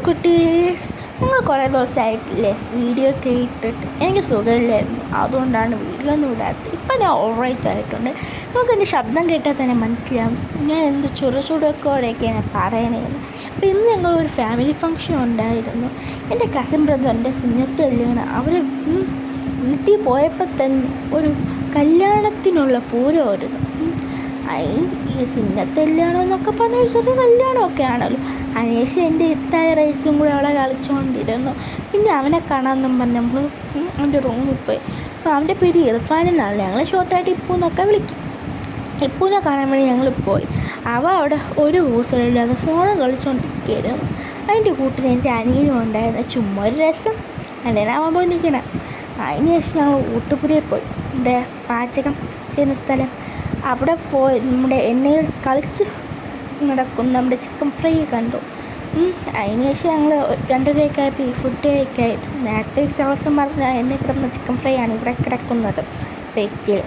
കുട്ടീസ്, നിങ്ങൾ കുറേ ദിവസമായിട്ടില്ലേ വീഡിയോ ഒക്കെ ഇട്ടിട്ട്? എനിക്ക് സുഖമില്ലായിരുന്നു, അതുകൊണ്ടാണ് വീഡിയോ ഒന്നും ഇടാത്തത്. ഇപ്പം ഞാൻ ഓൾറൈറ്റ് ആയിട്ടുണ്ട്. നിങ്ങൾക്ക് എൻ്റെ ശബ്ദം കേട്ടാൽ തന്നെ മനസ്സിലാവും ഞാൻ എന്ത് ചുറുചുറുക്കോടെയൊക്കെയാണ് പറയണതെന്ന്. അപ്പോൾ ഇന്ന് ഞങ്ങളൊരു ഫാമിലി ഫങ്ഷൻ ഉണ്ടായിരുന്നു. എൻ്റെ കസിൻ ബ്രദറിൻ്റെ സുന്നത്ത് കല്യാണം. അവർ വീട്ടിൽ പോയപ്പോൾ തന്നെ ഒരു കല്യാണത്തിനുള്ള പൂരമായിരുന്നു. ഈ സുന്നത്ത് കല്യാണം എന്നൊക്കെ പറഞ്ഞാൽ ചെറിയ കല്യാണമൊക്കെ ആണല്ലോ. അതിനുശേഷം എൻ്റെ ഇത്തായ റൈസും കൂടെ അവിടെ കളിച്ചുകൊണ്ടിരുന്നു. പിന്നെ അവനെ കാണാമെന്നും പറഞ്ഞ് നമ്മൾ അവൻ്റെ റൂമിൽ പോയി. അപ്പോൾ അവൻ്റെ പേര് ഇർഫാൻ എന്നാണ്, ഞങ്ങൾ ഷോർട്ടായിട്ട് ഇപ്പൂ എന്നൊക്കെ വിളിക്കും. ഇപ്പൂനെ കാണാൻ വേണ്ടി ഞങ്ങൾ പോയി. അവ അവിടെ ഒരു ഹൂസലില്ലാതെ ഫോൺ കളിച്ചുകൊണ്ടിരിക്കുകയായിരുന്നു. അതിൻ്റെ കൂട്ടിന് എൻ്റെ അനിയനും ഉണ്ടായിരുന്നു. ചുമ്മാ ഒരു രസം അല്ലേനാവാൻ പോയി നിൽക്കണം. അതിനുശേഷം ഞങ്ങൾ ഊട്ടുപുരയിൽ പോയി, ഇവിടെ പാചകം ചെയ്യുന്ന സ്ഥലം. അവിടെ പോയി നമ്മുടെ എണ്ണയിൽ കളിച്ച് നടക്കും നമ്മുടെ ചിക്കൻ ഫ്രൈ കണ്ടു. അതിനുശേഷം ഞങ്ങൾ 2:30 ആയപ്പോൾ ഈ ഫുഡ് കഴിക്കായിട്ട് നേരത്തെ ദിവസം പറഞ്ഞ എണ്ണയിൽ കിടന്ന ചിക്കൻ ഫ്രൈ ആണ് ഇവിടെ കിടക്കുന്നത് പ്ലേറ്റിൽ.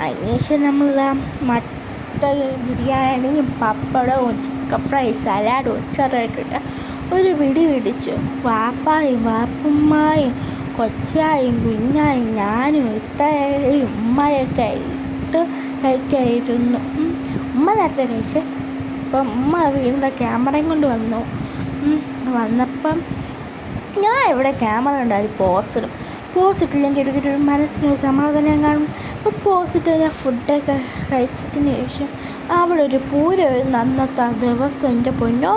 അതിനുശേഷം നമ്മളിതാ മട്ടൻ ബിരിയാണിയും പപ്പടവും ചിക്കൻ ഫ്രൈ സലാഡും ഒച്ചറായിട്ടിട്ട് ഒരു പിടി പിടിച്ചു. വാപ്പായും വാപ്പുമ്മായും കൊച്ചായും കുഞ്ഞായും ഞാനും ഇത്തയും ഉമ്മയൊക്കെ ഇട്ട് കഴിക്കായിരുന്നു. ഉമ്മ നേരത്തെ കഴിച്ച്. അപ്പം ഉമ്മ വീടിൻ്റെ ക്യാമറയും കൊണ്ട് വന്നപ്പം ഞാൻ ഇവിടെ ക്യാമറ ഉണ്ടായിരുന്നു പോസ് ഇട്ടില്ലെങ്കിൽ ഒരു മനസ്സിനൊരു സമാധാനം കാണും. അപ്പോൾ പോസിട്ട് ഞാൻ ഫുഡൊക്കെ കഴിച്ചതിന് ശേഷം അവിടെ ഒരു പൂരം അന്നത്തെ ദിവസം എൻ്റെ പൊന്നോ